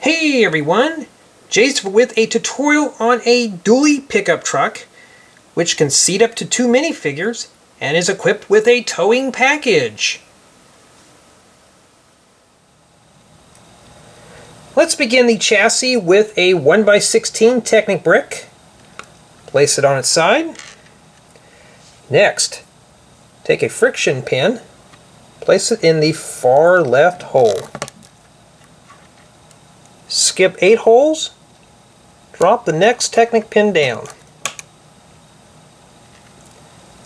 Hey everyone, Jason with a tutorial on a dually pickup truck which can seat up to 2 minifigures and is equipped with a towing package. Let's begin the chassis with a 1x16 Technic brick. Place it on its side. Next, take a friction pin, place it in the far left hole. Skip 8 holes, drop the next Technic pin down.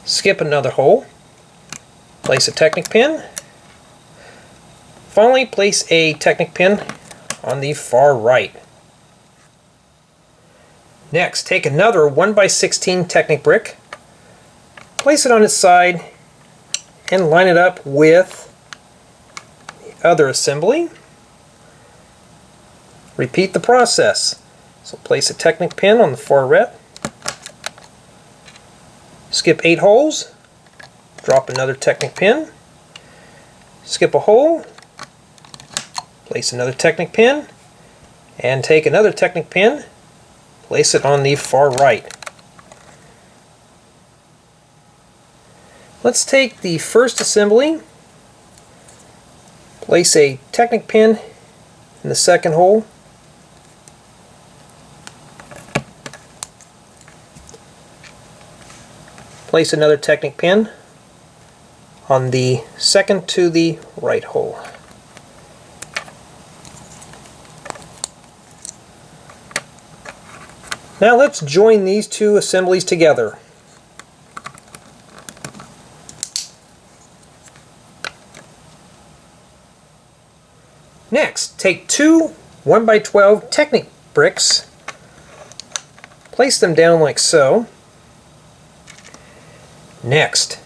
Skip another hole, place a Technic pin. Finally, place a Technic pin on the far right. Next, take another 1x16 Technic brick, place it on its side, and line it up with the other assembly. Repeat the process. So place a Technic pin on the far right. Skip 8 holes. Drop another Technic pin. Skip a hole. Place another Technic pin. And take another Technic pin. Place it on the far right. Let's take the first assembly. Place a Technic pin in the second hole. Place another Technic pin on the second to the right hole. Now let's join these two assemblies together. Next, take two 1x12 Technic bricks, place them down like so. Next,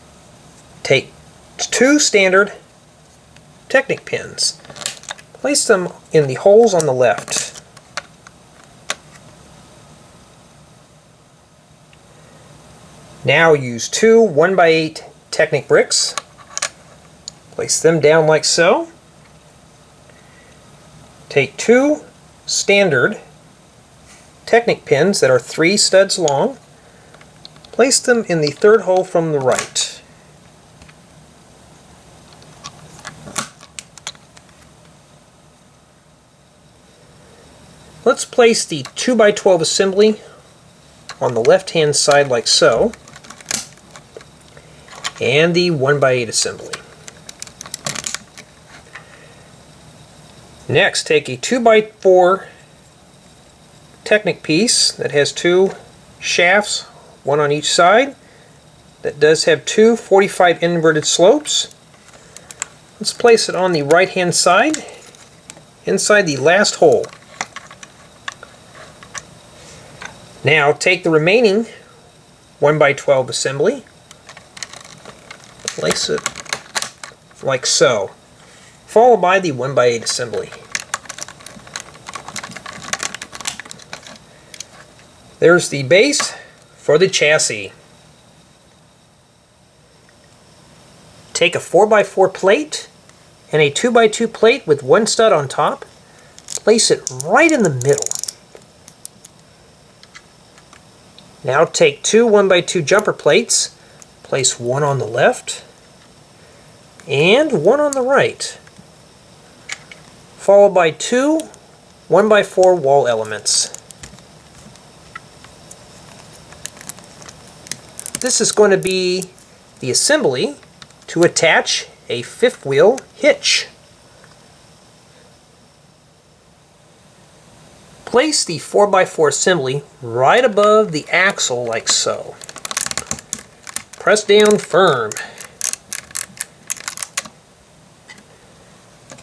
take 2 standard Technic pins, place them in the holes on the left. Now use 2 1x8 Technic bricks, place them down like so. Take 2 standard Technic pins that are 3 studs long, place them in the third hole from the right. Let's place the 2x12 assembly on the left hand side like so, and the 1x8 assembly. Next, take a 2x4 Technic piece that has 2 shafts, one on each side, that does have 2 45 inverted slopes. Let's place it on the right hand side inside the last hole. Now take the remaining 1x12 assembly, place it like so, followed by the 1x8 assembly. There's the base for the chassis. Take a 4x4 plate and a 2x2 plate with 1 stud on top. Place it right in the middle. Now take 2 1x2 jumper plates. Place one on the left and one on the right, followed by 2 1x4 wall elements. This is going to be the assembly to attach a 5th wheel hitch. Place the 4x4 assembly right above the axle like so. Press down firm.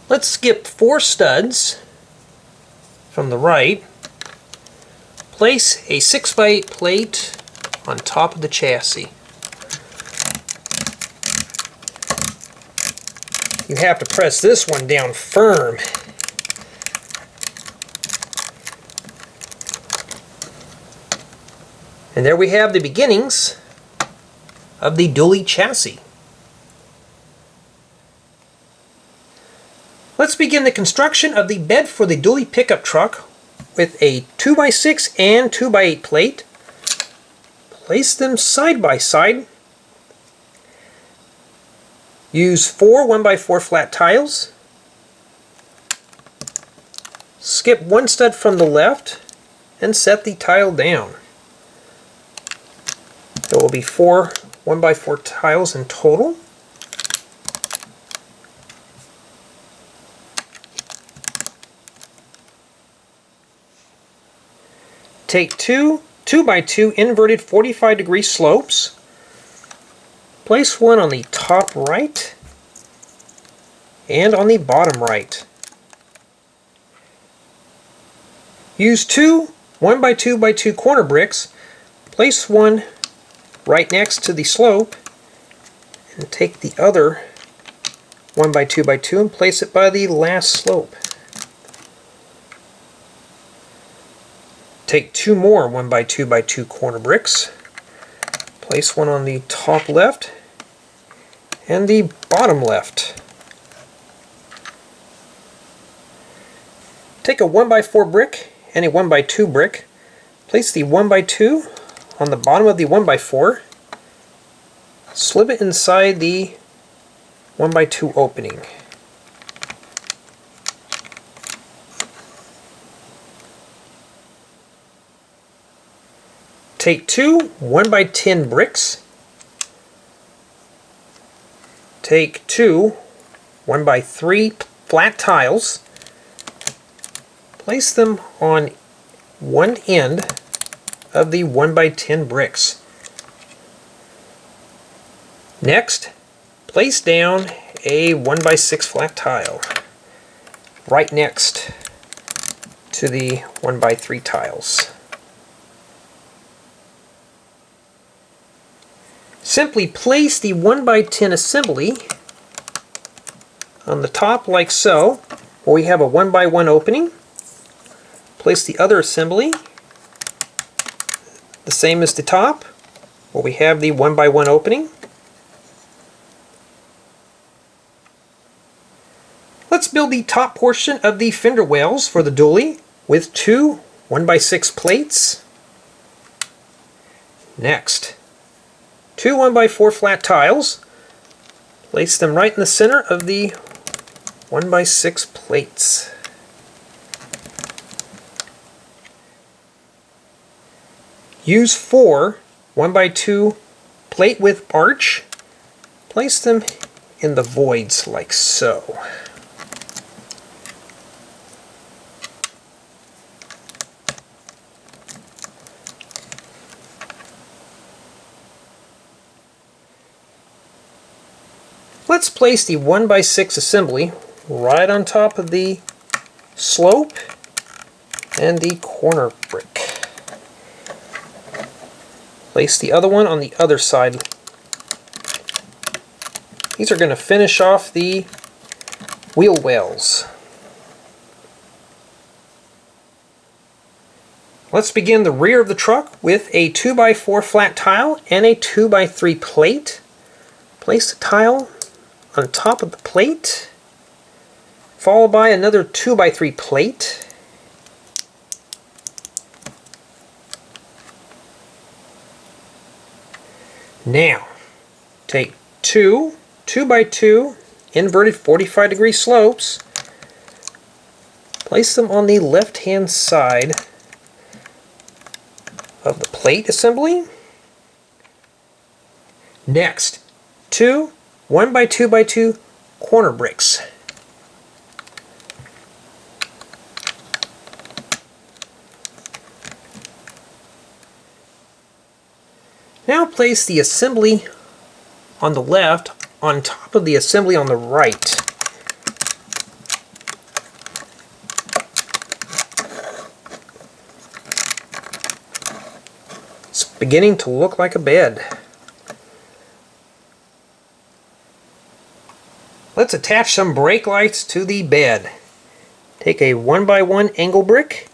Let's skip 4 studs from the right. Place a 6x8 plate on top of the chassis. You have to press this one down firm. And there we have the beginnings of the dually chassis. Let's begin the construction of the bed for the dually pickup truck with a 2x6 and 2x8 plate. Place them side by side. Use 4 1x4 flat tiles. Skip one stud from the left and set the tile down. There will be 4 1x4 tiles in total. Take 2 2x2 inverted 45-degree slopes. Place one on the top right and on the bottom right. Use 2 1x2x2 corner bricks. Place one right next to the slope and take the other 1x2x2 and place it by the last slope. Take 2 more 1x2x2 corner bricks. Place one on the top left and the bottom left. Take a 1x4 brick and a 1x2 brick. Place the 1x2 on the bottom of the 1x4. Slip it inside the 1x2 opening. Take 2 1x10 bricks. Take 2 1x3 flat tiles. Place them on one end of the 1x10 bricks. Next, place down a 1x6 flat tile right next to the 1x3 tiles. Simply place the 1x10 assembly on the top like so, where we have a 1x1 opening. Place the other assembly the same as the top, where we have the 1x1 opening. Let's build the top portion of the fender wells for the dually with 2 1x6 plates. Next, 2 1x4 flat tiles. Place them right in the center of the 1x6 plates. Use 4 1x2 plate with arch. Place them in the voids like so. Let's place the 1x6 assembly right on top of the slope and the corner brick. Place the other one on the other side. These are going to finish off the wheel wells. Let's begin the rear of the truck with a 2x4 flat tile and a 2x3 plate. Place the tile on top of the plate, followed by another 2x3 plate. Now, take 2 2x2 inverted 45-degree slopes, place them on the left-hand side of the plate assembly. Next, 2 1x2x2 corner bricks. Now place the assembly on the left on top of the assembly on the right. It's beginning to look like a bed. Let's attach some brake lights to the bed. Take a 1x1 angle brick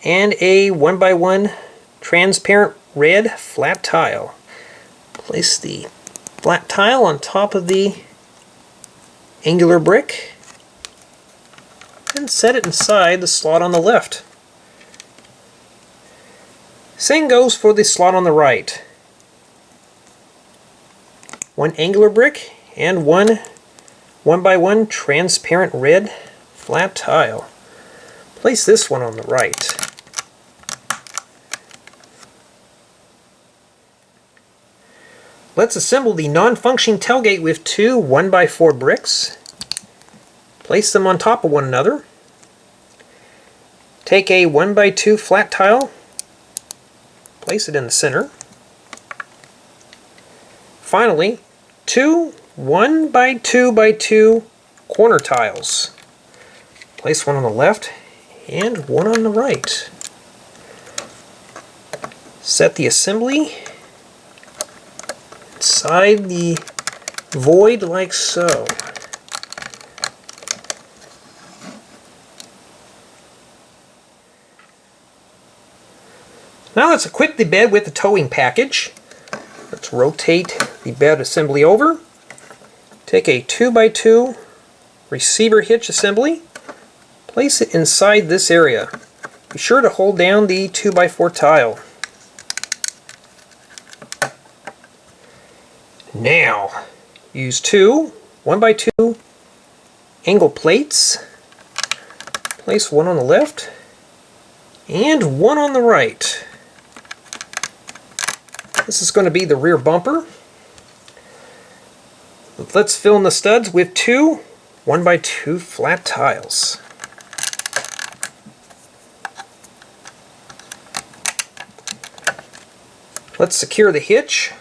and a 1x1 transparent red flat tile. Place the flat tile on top of the angular brick. and set it inside the slot on the left. Same goes for the slot on the right. One angular brick and one 1x1 transparent red flat tile. Place this one on the right. Let's assemble the non-function tailgate with two 1x4 bricks. Place them on top of one another. Take a 1x2 flat tile. Place it in the center. Finally, two 1x2x2 corner tiles. Place one on the left and one on the right. Set the assembly inside the void like so. Now let's equip the bed with the towing package. Let's rotate the bed assembly over. Take a 2x2 receiver hitch assembly. Place it inside this area. Be sure to hold down the 2x4 tile. Now, use two 1x2 angle plates. Place one on the left and one on the right. This is going to be the rear bumper. Let's fill in the studs with two 1x2 flat tiles. Let's secure the hitch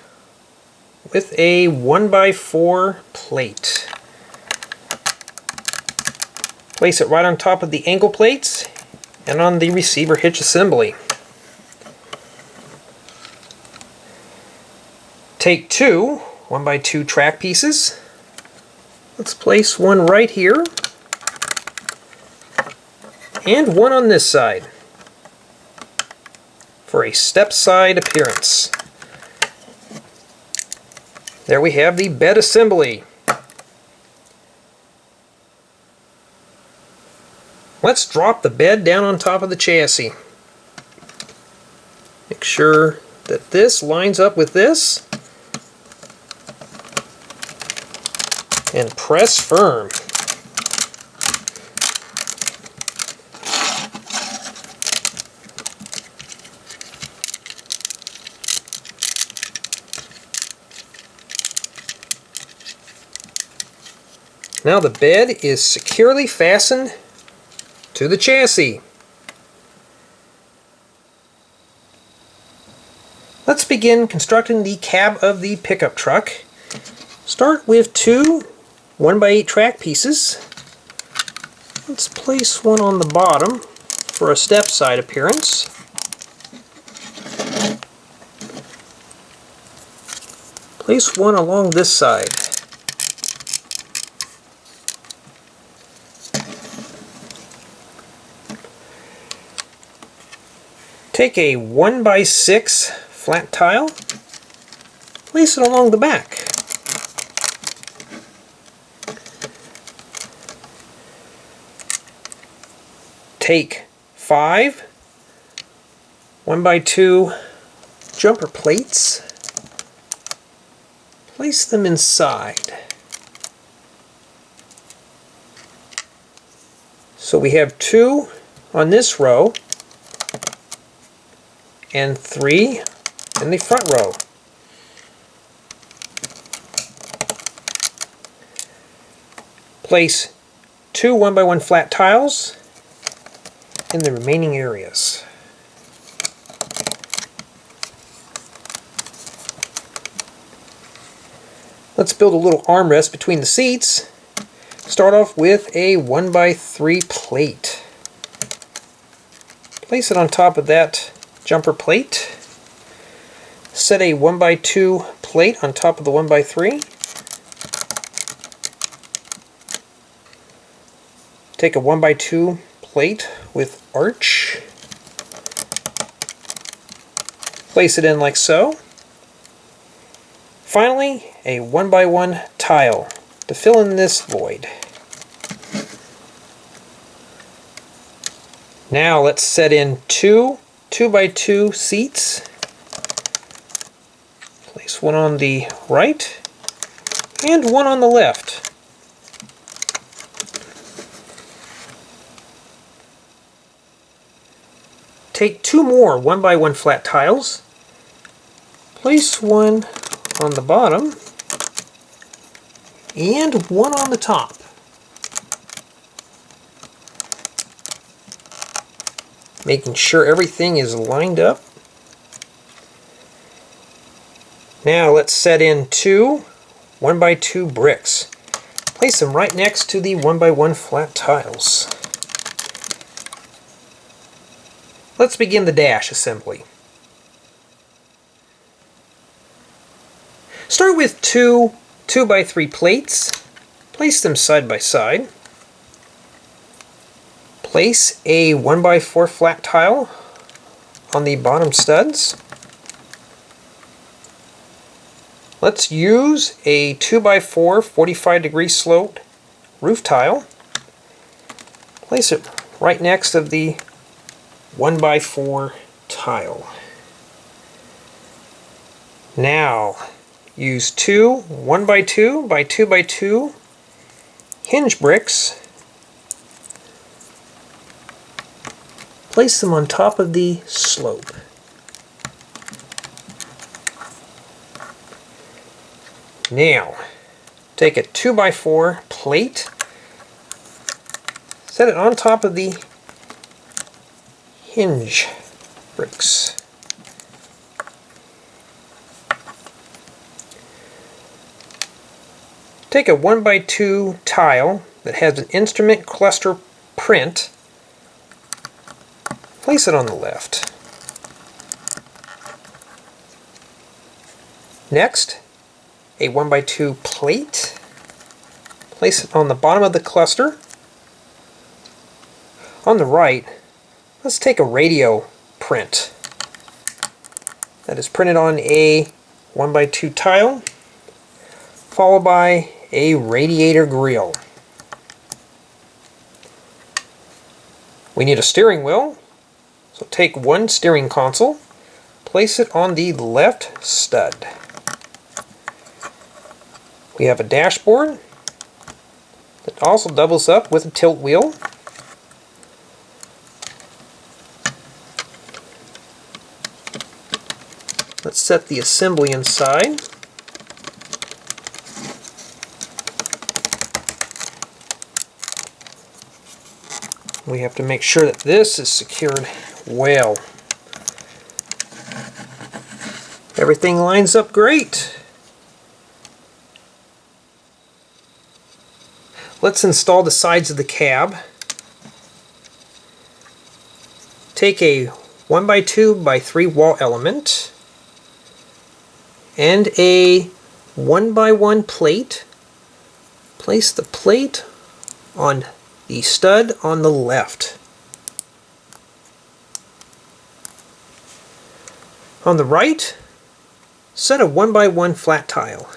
with a 1x4 plate. Place it right on top of the angle plates and on the receiver hitch assembly. Take two 1x2 track pieces. Let's place one right here and one on this side for a step side appearance. There we have the bed assembly. Let's drop the bed down on top of the chassis. Make sure that this lines up with this. And press firm. Now the bed is securely fastened to the chassis. Let's begin constructing the cab of the pickup truck. Start with two 1x8 track pieces. Let's place one on the bottom for a step side appearance. Place one along this side. Take a 1x6 flat tile. Place it along the back. Take 5 1x2 jumper plates, place them inside. So we have 2 on this row and 3 in the front row. Place 2 1x1 flat tiles in the remaining areas. Let's build a little armrest between the seats. Start off with a 1x3 plate. Place it on top of that jumper plate. Set a 1x2 plate on top of the 1x3. Take a 1x2 plate with arch. Place it in like so. Finally, a 1x1 tile to fill in this void. Now let's set in two 2x2 seats. Place one on the right and one on the left. Take two more 1x1 flat tiles. Place one on the bottom and one on the top. Making sure everything is lined up. Now let's set in two 1x2 bricks. Place them right next to the 1x1 flat tiles. Let's begin the dash assembly. Start with two 2x3 plates. Place them side by side. Place a 1x4 flat tile on the bottom studs. Let's use a 2x4 45-degree sloped roof tile. Place it right next to the 1x4 tile. Now use two 1x2 by 2x2 hinge bricks. Place them on top of the slope. Now take a 2x4 plate, set it on top of the hinge bricks. Take a 1x2 tile that has an instrument cluster print. Place it on the left. Next, a 1x2 plate. Place it on the bottom of the cluster. On the right, let's take a radio print that is printed on a 1x2 tile, followed by a radiator grille. We need a steering wheel, so take one steering console, place it on the left stud. We have a dashboard that also doubles up with a tilt wheel. Let's set the assembly inside. We have to make sure that this is secured well. Everything lines up great. Let's install the sides of the cab. Take a 1x2 by 3 wall element and a 1x1 plate. Place the plate on the stud on the left. On the right, set a 1x1 flat tile.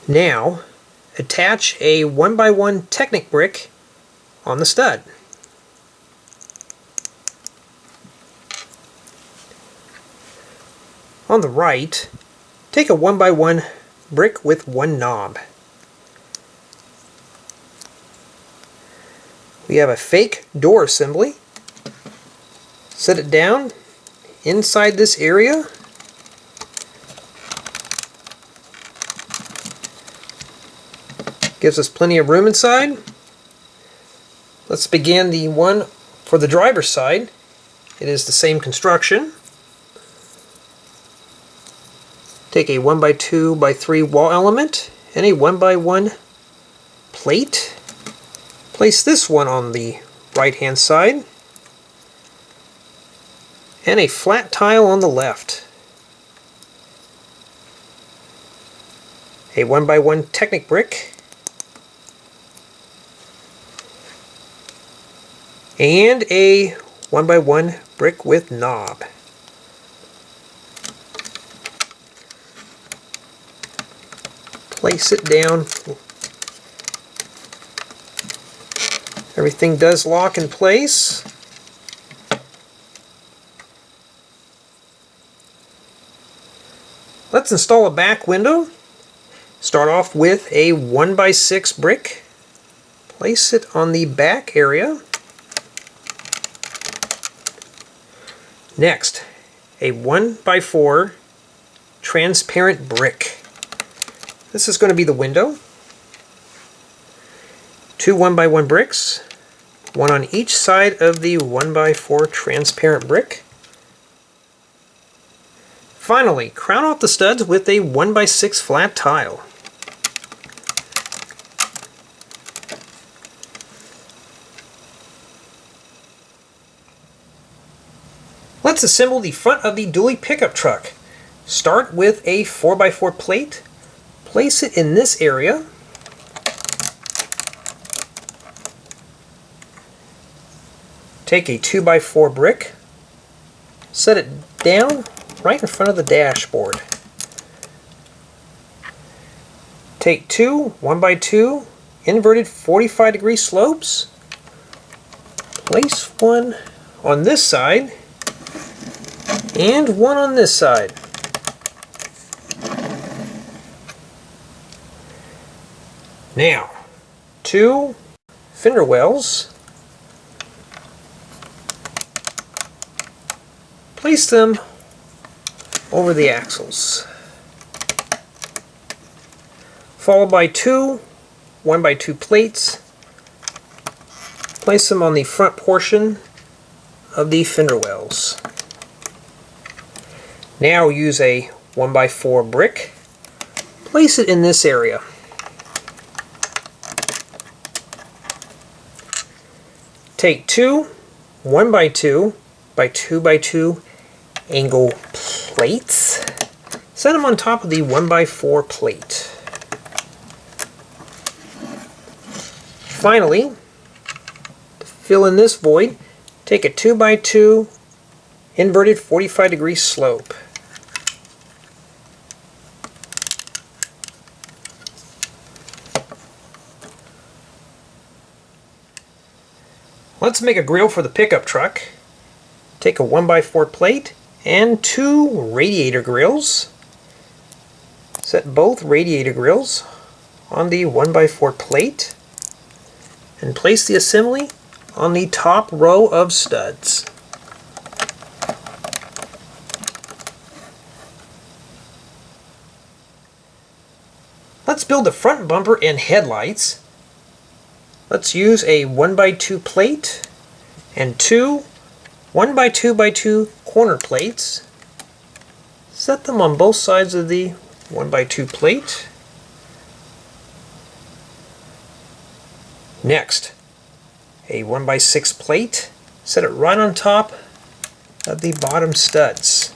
Now, attach a 1x1 Technic brick on the stud. On the right, take a 1x1 brick with one knob. We have a fake door assembly. Set it down inside this area. Gives us plenty of room inside. Let's begin the one for the driver's side. It is the same construction. Take a 1x2 by 3 wall element and a 1x1 plate. Place this one on the right hand side and a flat tile on the left. A 1x1 Technic brick and a 1x1 brick with knob. Place it down Everything does lock in place. Let's install a back window. Start off with a 1x6 brick. Place it on the back area. Next, a 1x4 transparent brick. This is going to be the window. 2 1x1 bricks, one on each side of the 1x4 transparent brick. Finally, crown off the studs with a 1x6 flat tile. Let's assemble the front of the dually pickup truck. Start with a 4x4 plate. Place it in this area. Take a 2x4 brick. Set it down right in front of the dashboard. Take two 1x2 inverted 45-degree slopes. Place one on this side and one on this side. Now, 2 fender wells. Place them over the axles. Followed by 2 1x2 plates. Place them on the front portion of the fender wells. Now use a 1x4 brick. Place it in this area. Take 2 1x2 by 2x2 angle plates. Set them on top of the 1x4 plate. Finally, to fill in this void, take a 2x2 inverted 45-degree slope. Let's make a grill for the pickup truck. Take a 1x4 plate and 2 radiator grills. Set both radiator grills on the 1x4 plate and place the assembly on the top row of studs. Let's build the front bumper and headlights. Let's use a 1x2 plate and 2 1x2x2 corner plates. Set them on both sides of the 1x2 plate. Next, a 1x6 plate. Set it right on top of the bottom studs.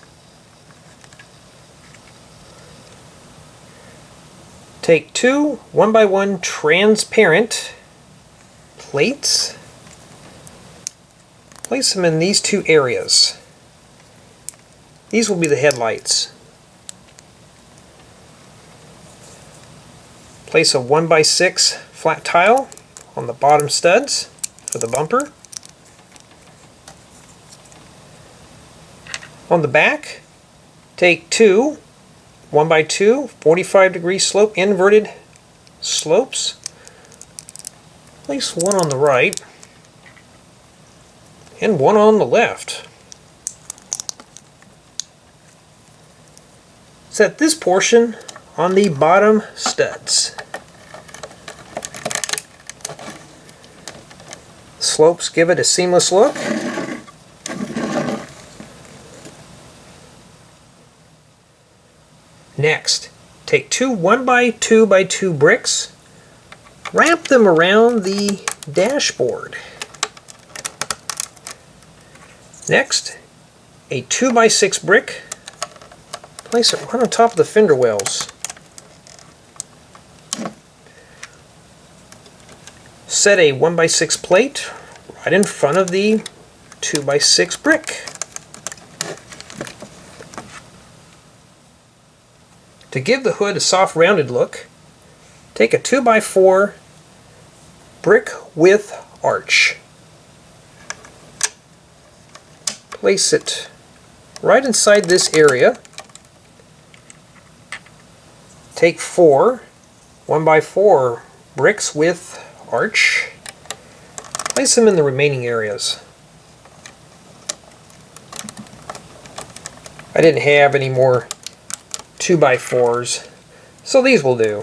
Take 2 1x1 transparent plates. Place them in these 2 areas. These will be the headlights. Place a 1x6 flat tile on the bottom studs for the bumper. On the back, take 2 1x2 45-degree slope inverted slopes. Place one on the right and one on the left. Set this portion on the bottom studs. Slopes give it a seamless look. Next, take 2 1x2x2 bricks, wrap them around the dashboard. Next, a 2x6 brick, place it right on top of the fender wells. Set a 1x6 plate right in front of the 2x6 brick. To give the hood a soft rounded look, take a 2x4 brick width arch. Place it right inside this area. Take 4 1x4 bricks with arch. Place them in the remaining areas. I didn't have any more 2x4s, so these will do.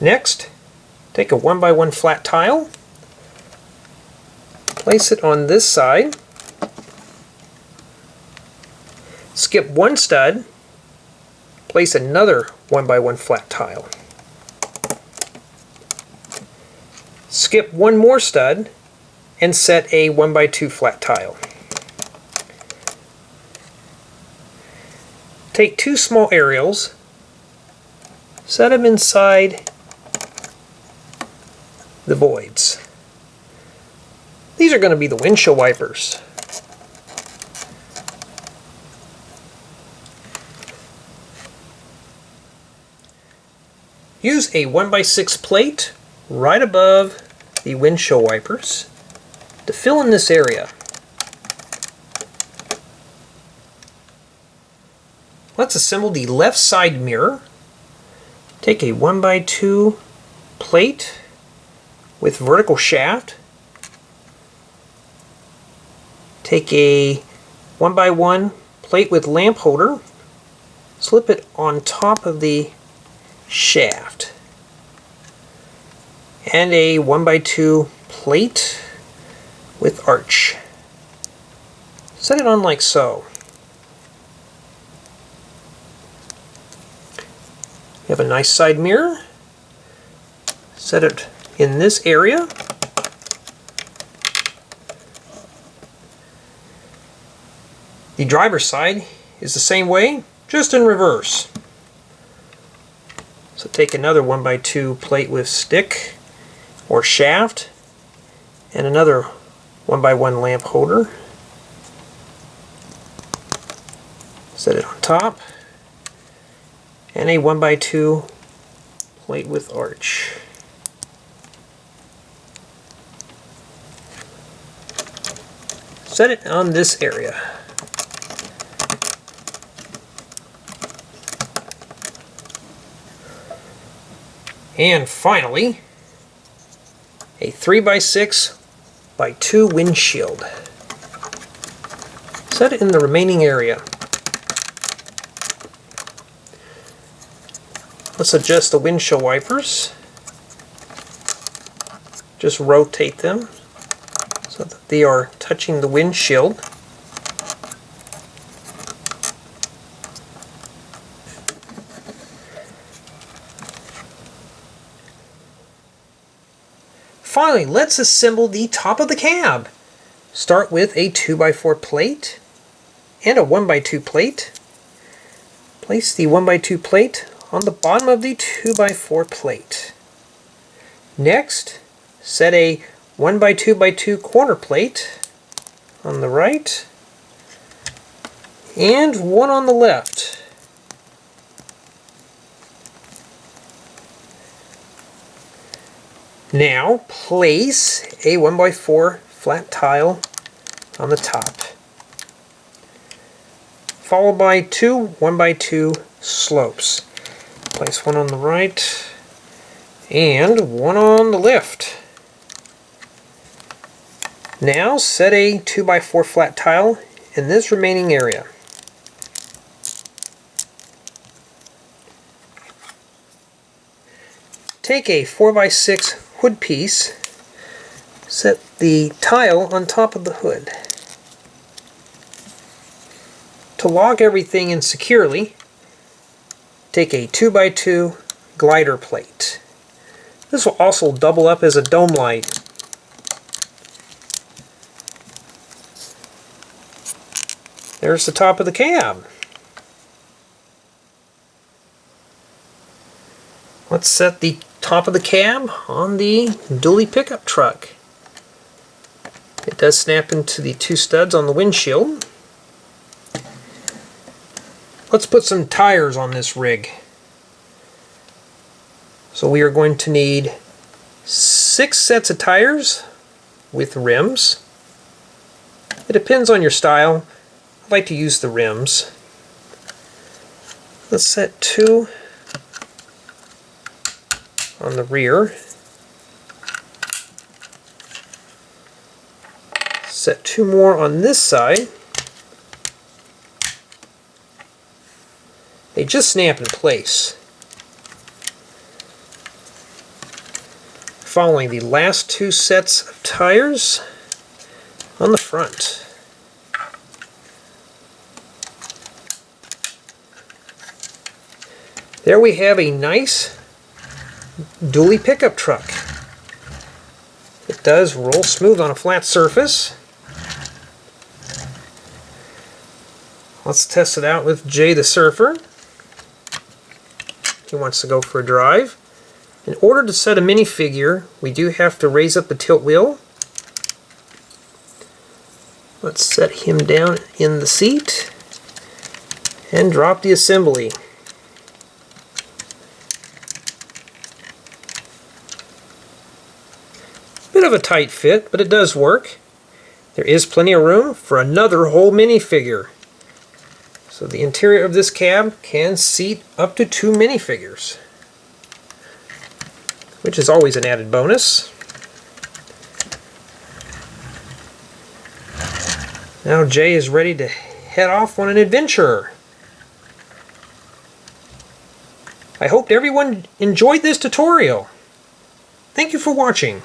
Next, take a 1x1 flat tile, place it on this side, skip one stud, place another 1x1 flat tile. Skip one more stud and set a 1x2 flat tile. Take 2 small aerials, set them inside the voids. These are going to be the windshield wipers. Use a 1x6 plate right above the windshield wipers to fill in this area. Let's assemble the left side mirror. Take a 1x2 plate with vertical shaft. Take a 1x1 plate with lamp holder. Slip it on top of the shaft. And a 1x2 plate with arch. Set it on like so. You have a nice side mirror. Set it in this area. The driver's side is the same way, just in reverse. So take another 1x2 plate with stick or shaft and another 1x1 lamp holder. Set it on top and a 1x2 plate with arch. Set it on this area. And finally, a 3x6 by 2 windshield. Set it in the remaining area. Let's adjust the windshield wipers. Just rotate them so that they are touching the windshield. Finally, let's assemble the top of the cab. Start with a 2x4 plate and a 1x2 plate. Place the 1x2 plate on the bottom of the 2x4 plate. Next, set a 1x2x2 corner plate on the right and one on the left. Now place a 1x4 flat tile on the top, followed by 2 1x2 slopes. Place one on the right and one on the left. Now set a 2x4 flat tile in this remaining area. Take a 4x6 hood piece, set the tile on top of the hood. To lock everything in securely, take a 2x2 glider plate. This will also double up as a dome light. There's the top of the cab. Let's set the top of the cab on the dually pickup truck. It does snap into the 2 studs on the windshield. let's put some tires on this rig. So we are going to need 6 sets of tires with rims. It depends on your style. I like to use the rims. Let's set 2 on the rear. Set 2 more on this side. They just snap in place. Following the last 2 sets of tires on the front. There we have a nice dually pickup truck. It does roll smooth on a flat surface. Let's test it out with Jay the Surfer. He wants to go for a drive. In order to set a minifigure, we do have to raise up the tilt wheel. Let's set him down in the seat and drop the assembly. Bit of a tight fit, but it does work. There is plenty of room for another whole minifigure. So the interior of this cab can seat up to 2 minifigures, which is always an added bonus. Now Jay is ready to head off on an adventure. I hope everyone enjoyed this tutorial. Thank you for watching.